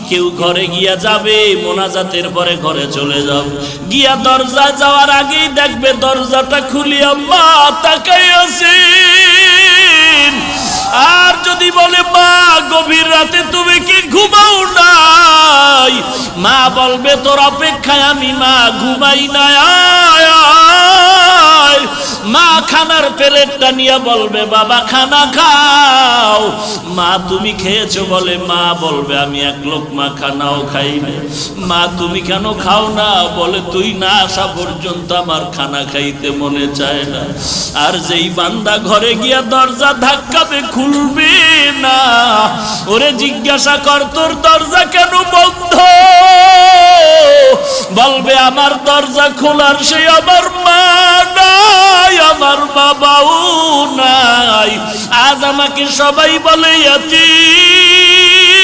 কেউ ঘরে গিয়া যাবে, মোনাজাতের পরে ঘরে চলে যাও, গিয়া দরজা যাওয়ার আগেই দেখবে দরজাটা খুলিয়া মা তাকাই আছে। আর যদি বলে মা গভীর রাতে তুমি কি ঘুমাও নাই, মা বলবে তোর অপেক্ষায় আমি মা ঘুমাই নাই। মা খানার প্লেটটা নিয়ে বলবে বাবা খানা খাও। মা তুমি খেয়েছো বলে মা বলবে আমি এক লোকমা খানাও খাইনি। মা তুমি কেন খাও না, বলে তুই না আসা পর্যন্ত আমার খানা খাইতে মনে চায় না। আর যেই বান্দা ঘরে গিয়া দরজা ধাক্কাবে খুলবে না, ওরে জিজ্ঞাসা কর তোর দরজা কেন বন্ধ, বলবে আমার দরজা খোলার সে আমার মা নাই, আমার বাবাও নাই। আজ আমাকে সবাই বলে ইয়াতীম।